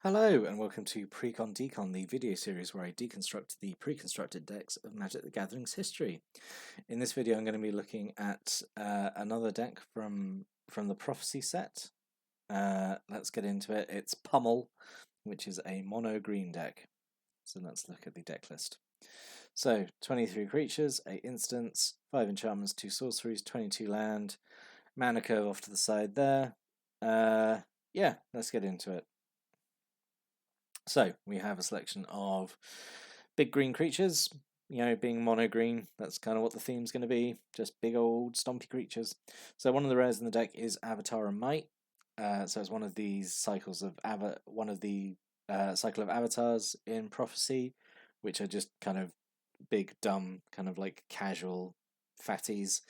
Hello and welcome to Precon Decon, the video series where I deconstruct the pre-constructed decks of Magic the Gathering's history. In this video I'm going to be looking at another deck from the Prophecy set. Let's get into it. It's Pummel, which is a mono green deck. So let's look at the deck list. So 23 creatures, 8 instants, 5 enchantments, 2 sorceries, 22 land, mana curve off to the side there. Yeah, let's get into it. So we have a selection of big green creatures, being mono green, that's kind of what the theme's going to be, just big old stompy creatures. So one of the rares in the deck is Avatar and Might. So it's one of these cycles of cycle of avatars in Prophecy, which are just kind of big, dumb, kind of like casual fatties.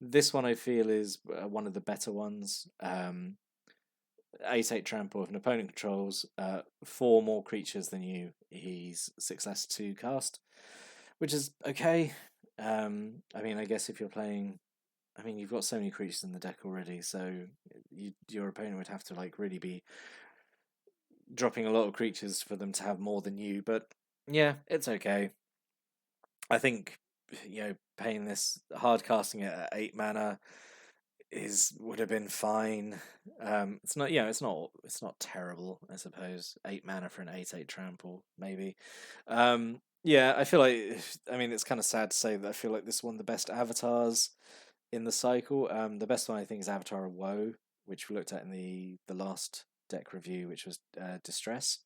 This one I feel is one of the better ones. 8/8 trample. If an opponent controls 4 more creatures than you, he's success to cast, which is okay. I mean, I guess if you're playing, I mean, you've got so many creatures in the deck already, so your opponent would have to like really be dropping a lot of creatures for them to have more than you. But yeah, it's okay. I think paying this hard casting it at 8 mana would have been fine. It's not, it's not terrible, I suppose. 8 mana for an 8/8 trample, maybe. Yeah, I feel like, I mean, it's kind of sad to say that I feel like this is one of the best avatars in the cycle. The best one I think is Avatar of Woe, which we looked at in the last deck review, which was Distress.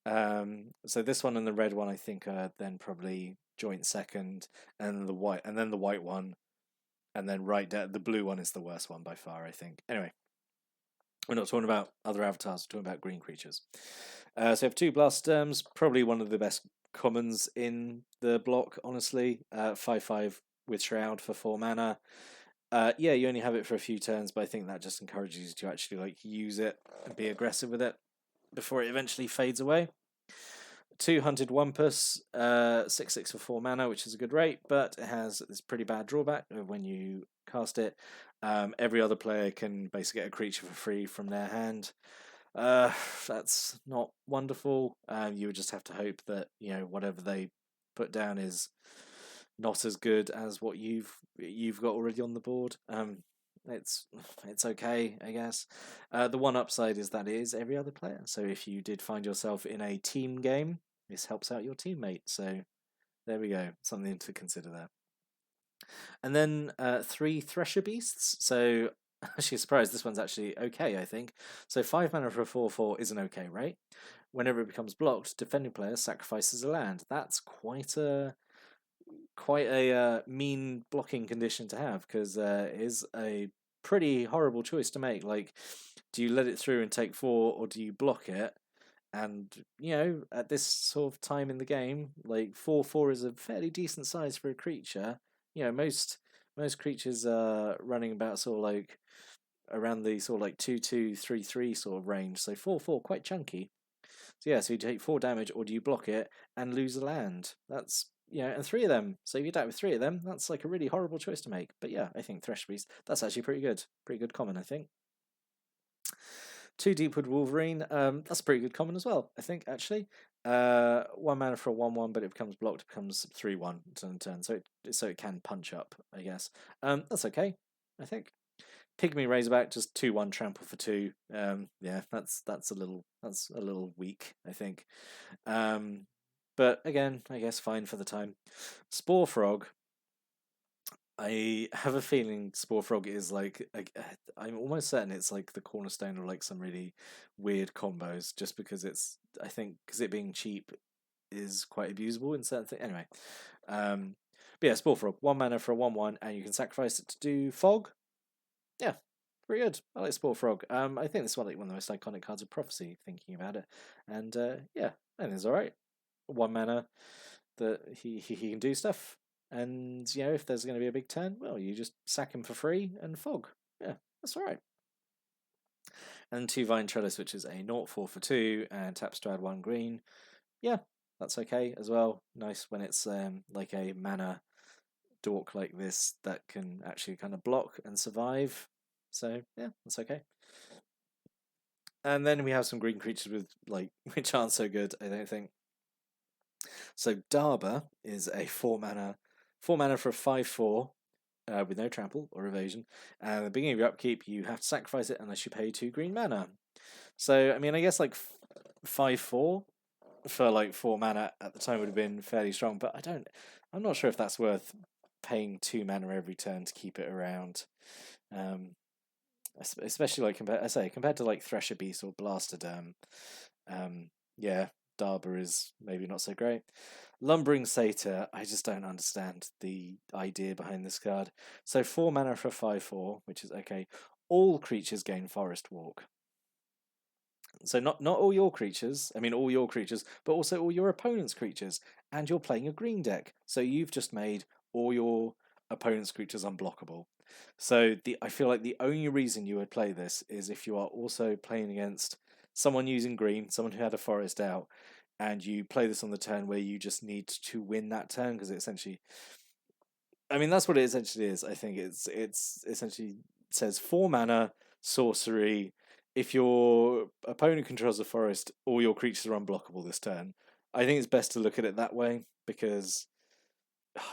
So this one and the red one I think are then probably joint second, and the white one. And then the blue one is the worst one by far, I think. Anyway, we're not talking about other avatars, we're talking about green creatures. So we have 2 Blast Storms, probably one of the best commons in the block, honestly. 5/5 with Shroud for 4 mana. Yeah, you only have it for a few turns, but I think that just encourages you to actually like use it and be aggressive with it before it eventually fades away. 2 Hunted Wumpus, 6/6 for 4 mana, which is a good rate, but it has this pretty bad drawback of when you cast it. Every other player can basically get a creature for free from their hand. That's not wonderful. You would just have to hope that whatever they put down is not as good as what you've got already on the board. It's okay, I guess. The one upside is that it is every other player. So if you did find yourself in a team game, this helps out your teammate. So there we go, something to consider there. And then 3 Thresher Beasts. So actually surprised this one's actually okay, I think. So 5 mana for a 4/4 isn't okay, right? Whenever it becomes blocked, defending player sacrifices a land. That's quite a mean blocking condition to have, because it is a pretty horrible choice to make. Like, do you let it through and take 4, or do you block it? And at this sort of time in the game, like 4/4 is a fairly decent size for a creature. Most creatures are running about sort of like around the sort of like 2/2, 3/3 sort of range. So 4/4 quite chunky. So yeah, so you take 4 damage, or do you block it and lose a land? That's and 3 of them. So if you die with 3 of them, that's like a really horrible choice to make. But yeah, I think Thresh Beast, that's actually pretty good common, I think. 2 Deepwood Wolverine, that's a pretty good common as well, I think, actually. 1 mana for a 1/1, but it becomes blocked, it becomes 3/1 turn, so it can punch up, I guess. That's okay, I think. Pygmy Razorback, just 2/1 trample for 2. Yeah, that's a little weak, I think. But again, I guess fine for the time. Spore Frog. I have a feeling Spore Frog is like I'm almost certain it's like the cornerstone of like some really weird combos, just because I think because it being cheap is quite abusable in certain things. Anyway, but yeah, Spore Frog, 1 mana for a 1/1, and you can sacrifice it to do Fog. Yeah, pretty good. I like Spore Frog. I think this is one of the most iconic cards of Prophecy, thinking about it. And yeah, I think it's alright. 1 mana that he can do stuff. And if there's going to be a big turn, well, you just sack him for free and Fog. Yeah, that's alright. And 2 Vine Trellis, which is a 0/4 for 2, and taps to add 1 green. Yeah, that's okay as well. Nice when it's like a mana dork like this that can actually kind of block and survive. So yeah, that's okay. And then we have some green creatures with which aren't so good, I don't think. So Darba is a 4 mana for a 5/4 with no trample or evasion. And at the beginning of your upkeep, you have to sacrifice it unless you pay 2 green mana. So I mean, I guess 5/4 for 4 mana at the time would have been fairly strong, but I'm not sure if that's worth paying 2 mana every turn to keep it around. Especially compared to Thresher Beast or Blastoderm. Yeah, Darba is maybe not so great. Lumbering Satyr, I just don't understand the idea behind this card. So 4 mana for 5/4, which is okay. All creatures gain Forest Walk. So not all your creatures, I mean all your creatures, but also all your opponent's creatures. And you're playing a green deck, so you've just made all your opponent's creatures unblockable. So I feel like the only reason you would play this is if you are also playing against someone using green, someone who had a forest out, and you play this on the turn where you just need to win that turn because it essentially, I mean that's what it essentially is. I think it's essentially says 4 mana sorcery. If your opponent controls a forest, all your creatures are unblockable this turn. I think it's best to look at it that way because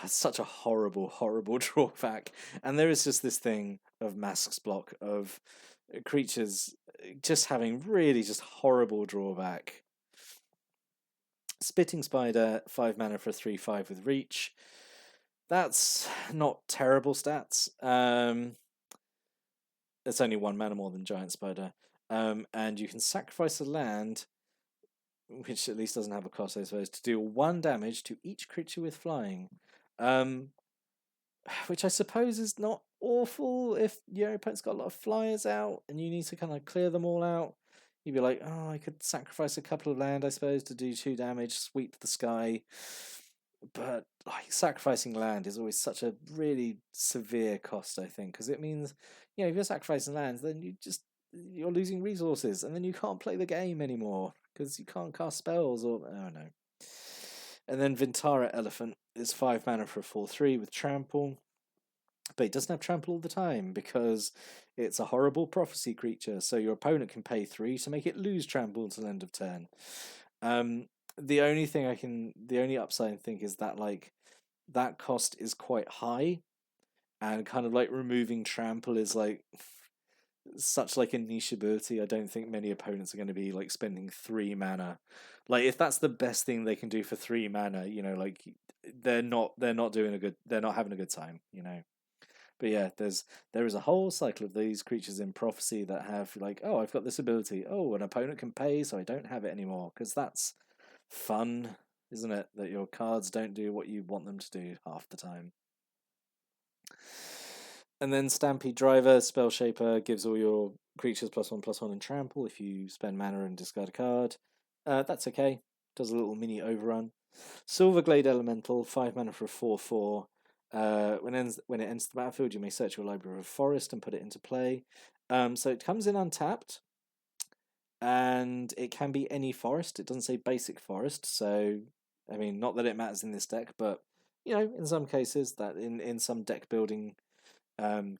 it's such a horrible, horrible drawback. And there is just this thing of Mask's block of creatures just having really just horrible drawback. Spitting Spider, 5 mana for a 3/5 with reach. That's not terrible stats. It's only 1 mana more than Giant Spider. And you can sacrifice a land, which at least doesn't have a cost, I suppose, to deal 1 damage to each creature with flying. Which I suppose is not awful if your opponent's got a lot of flyers out and you need to kind of clear them all out. You'd be like, oh, I could sacrifice a couple of land, I suppose, to do 2 damage, sweep the sky. But sacrificing land is always such a really severe cost, I think, because it means, if you're sacrificing lands, then you're losing resources, and then you can't play the game anymore because you can't cast spells or I don't know. And then Vintara Elephant is 5 mana for a 4/3 with trample. But it doesn't have trample all the time because it's a horrible prophecy creature, so your opponent can pay 3 to make it lose trample until end of turn. The only upside I think is that that cost is quite high, and kind of removing trample is such a niche ability. I don't think many opponents are going to be spending 3 mana. If that's the best thing they can do for 3 mana, they're not having a good time, But yeah, there is a whole cycle of these creatures in Prophecy that have oh, I've got this ability. Oh, an opponent can pay, so I don't have it anymore, because that's fun, isn't it? That your cards don't do what you want them to do half the time. And then Stampede Driver, Spell Shaper, gives all your creatures +1/+1 in trample if you spend mana and discard a card. That's okay. Does a little mini overrun. Silverglade Elemental, 5 mana for a 4/4. When it enters the battlefield, you may search your library of forest and put it into play. So it comes in untapped, and it can be any forest. It doesn't say basic forest, so I mean, not that it matters in this deck, but in some cases, that in some deck building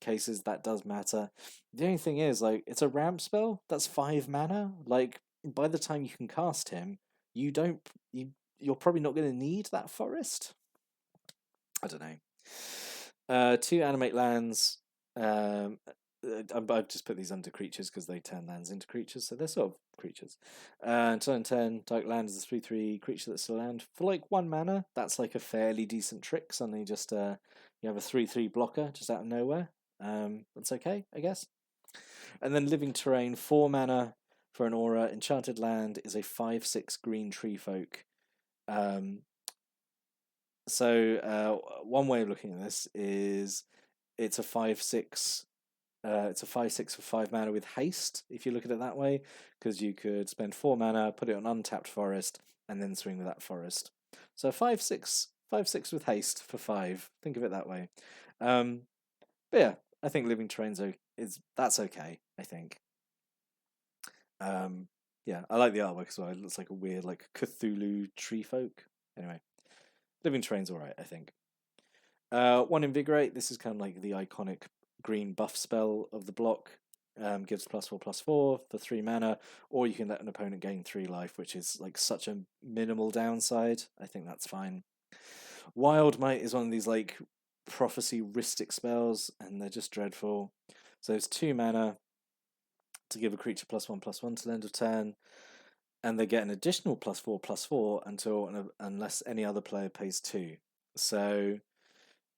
cases, that does matter. The only thing is, it's a ramp spell that's 5 mana. By the time you can cast him, you're probably not going to need that forest. I don't know. 2 animate lands. I've just put these under creatures because they turn lands into creatures, so they're sort of creatures. Turn 10, Dark Land is a 3/3 creature that's a land for 1 mana. That's a fairly decent trick. Suddenly, just you have a 3/3 blocker just out of nowhere. That's okay, I guess. And then Living Terrain, 4 mana for an aura. Enchanted Land is a 5/6 green tree folk. So one way of looking at this is it's a 5/6. It's a 5/6 for 5 mana with haste, if you look at it that way, because you could spend 4 mana, put it on untapped forest, and then swing with that forest. So 5/6 with haste for 5. Think of it that way. But yeah, I think Living Terrain's that's okay, I think. Yeah, I like the artwork as well. It looks like a weird Cthulhu tree folk. Anyway, Living Terrain's alright, I think. 1 Invigorate, this is kind of the iconic green buff spell of the block. gives +4/+4 for 3 mana, or you can let an opponent gain 3 life, which is like such a minimal downside. I think that's fine. Wild Might is one of these like prophecy-ristic spells, and they're just dreadful. So it's 2 mana to give a creature +1/+1 till end of turn, and they get an additional +4/+4 unless any other player pays 2. So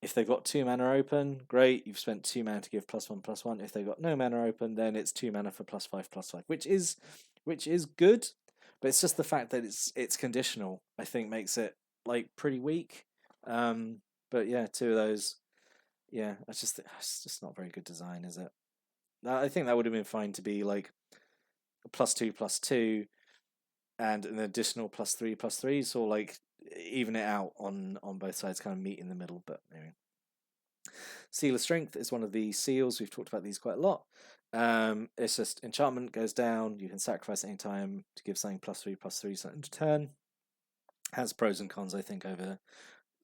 if they've got 2 mana open, great, you've spent 2 mana to give +1/+1. If they've got no mana open, then it's 2 mana for +5/+5, which is good, but it's just the fact that it's conditional, I think, makes it like pretty weak. But yeah, 2 of those, yeah, it's just not very good design, is it? I think that would have been fine to be like +2/+2 and an additional +3/+3, so like even it out on both sides, kind of meet in the middle. But anyway, Seal of Strength is one of the seals. We've talked about these quite a lot. It's just enchantment goes down. You can sacrifice any time to give something +3/+3 something to turn. Has pros and cons, I think, over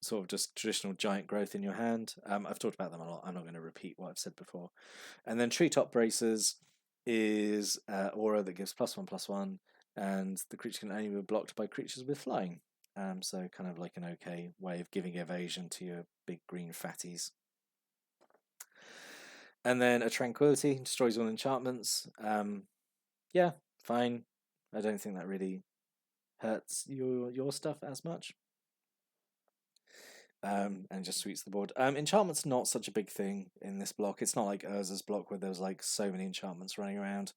sort of just traditional giant growth in your hand. I've talked about them a lot. I'm not going to repeat what I've said before. And then Treetop Bracers is aura that gives +1/+1, and the creature can only be blocked by creatures with flying. So kind of like an okay way of giving evasion to your big green fatties. And then a Tranquility destroys all enchantments. Yeah, fine. I don't think that really hurts your stuff as much. And just sweeps the board. Enchantment's not such a big thing in this block. It's not like Urza's block where there was like so many enchantments running around.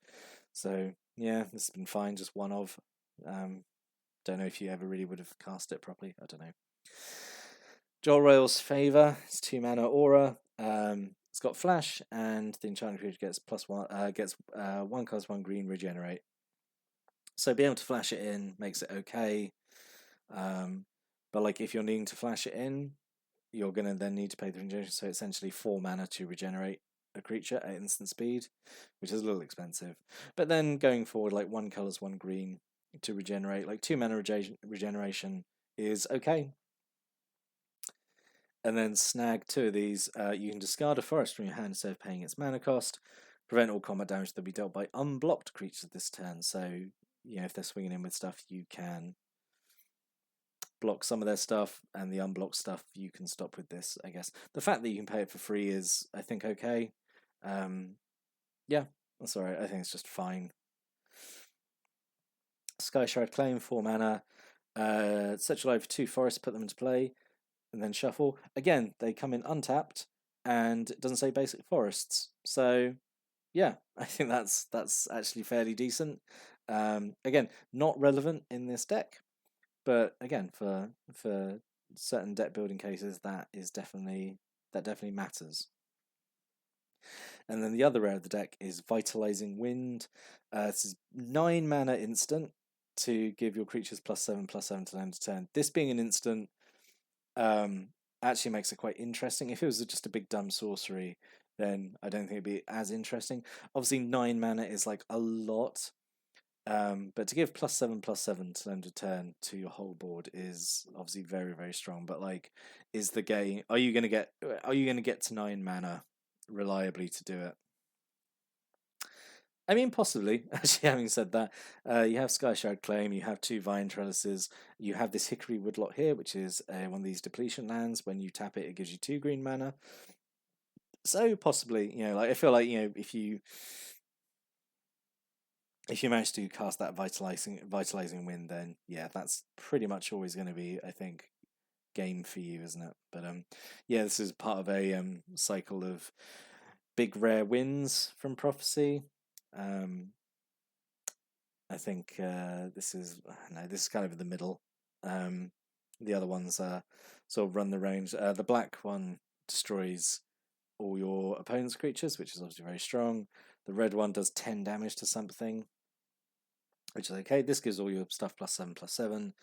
So yeah, this has been fine. Just one of. Don't know if you ever really would have cast it properly. I don't know. Joel Royal's Favor. It's 2 mana aura. It's got flash, and the enchanted creature gets +1. Gets 1 cost 1 green regenerate. So being able to flash it in makes it okay. But like if you're needing to flash it in, you're going to then need to pay the regeneration. So essentially 4 mana to regenerate a creature at instant speed, which is a little expensive. But then going forward, like 1 colours, 1 green to regenerate, like 2 mana regeneration is okay. And then snag 2 of these. You can discard a forest from your hand instead of paying its mana cost. Prevent all combat damage that will be dealt by unblocked creatures this turn. So, you know, if they're swinging in with stuff, you can block some of their stuff, and the unblocked stuff you can stop with this, I guess. The fact that you can pay it for free is, I think, okay. Yeah, that's alright. I think it's just fine. Sky Shroud Claim, 4 mana. Set your life for 2 forests, put them into play, and then shuffle. Again, they come in untapped, and it doesn't say basic forests. So, yeah, I think that's actually fairly decent. Again, not relevant in this deck, but again, for certain deck building cases, that definitely matters. And then the other rare of the deck is Vitalizing Wind. This is 9 mana instant to give your creatures +7/+7 to end of turn. This being an instant actually makes it quite interesting. If it was just a big dumb sorcery, then I don't think it'd be as interesting. Obviously, 9 mana is like a lot. But to give +7/+7 to end of turn to your whole board is obviously very, very strong. But like, is the game? Are you gonna get to 9 mana reliably to do it? I mean, possibly. Actually, having said that, you have Sky Shroud Claim, you have 2 Vine Trellises, you have this Hickory Woodlot here, which is one of these depletion lands. When you tap it, it gives you 2 green mana. So possibly, you know, like I feel like, you know, if you manage to cast that vitalizing wind, then yeah, that's pretty much always going to be, I think, game for you, isn't it? But yeah, this is part of a cycle of big rare wins from Prophecy. I think this is kind of in the middle. The other ones sort of run the range. The black one destroys all your opponent's creatures, which is obviously very strong. The red one does 10 damage to something, which is okay. This gives all your stuff +7/+7.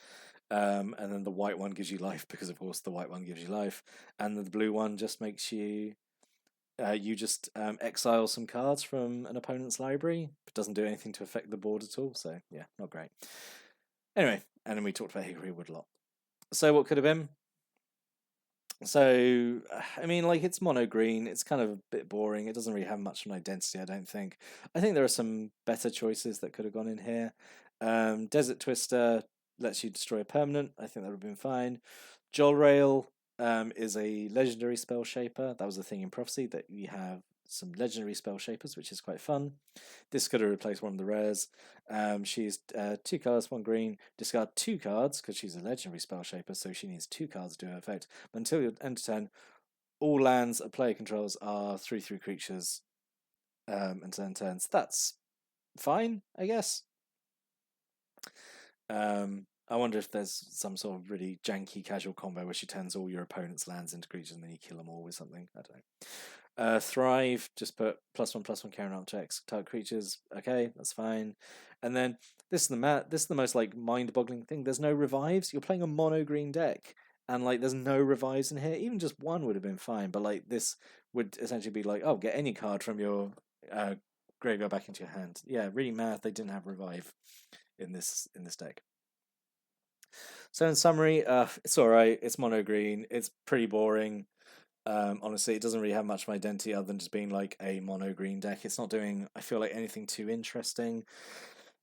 And then the white one gives you life, because of course the white one gives you life. And the blue one just makes you just exile some cards from an opponent's library. It doesn't do anything to affect the board at all, so yeah, not great. Anyway, and then we talked about Hickory Woodlot. So what could have been? So, I mean, like it's mono green. It's kind of a bit boring. It doesn't really have much of an identity, I don't think. I think there are some better choices that could have gone in here. Desert Twister lets you destroy a permanent. I think that would have been fine. Jol Rail is a legendary spell shaper. That was the thing in Prophecy, that you have some legendary spell shapers, which is quite fun. This could have replaced one of the rares. She's 2 colors, 1 green. Discard 2 cards because she's a legendary spell shaper, so she needs 2 cards to do her effect. But until your end of turn, all lands a player controls are 3/3 creatures until end turns. That's fine, I guess. I wonder if there's some sort of really janky casual combo where she turns all your opponent's lands into creatures and then you kill them all with something. I don't know. Thrive, just put +1/+1 counter up to X type creatures. Okay, that's fine. And then this is the most like mind-boggling thing. There's no revives. You're playing a mono green deck, and like there's no revives in here. Even just one would have been fine, but like this would essentially be like, oh, get any card from your graveyard back into your hand. Yeah, really mad they didn't have revive in this deck. So in summary, it's all right. It's mono green. It's pretty boring. Honestly, it doesn't really have much of an identity other than just being like a mono green deck. It's not doing, I feel like, anything too interesting.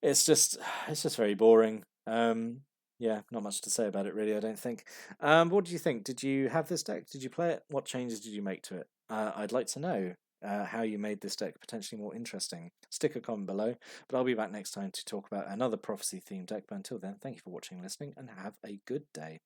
It's just it's just very boring. Yeah, not much to say about it really, I don't think. What do you think? Did you have this deck? Did you play it? What changes did you make to it? I'd like to know how you made this deck potentially more interesting. Stick a comment below, but I'll be back next time to talk about another prophecy themed deck. But until then, thank you for watching and listening, and have a good day.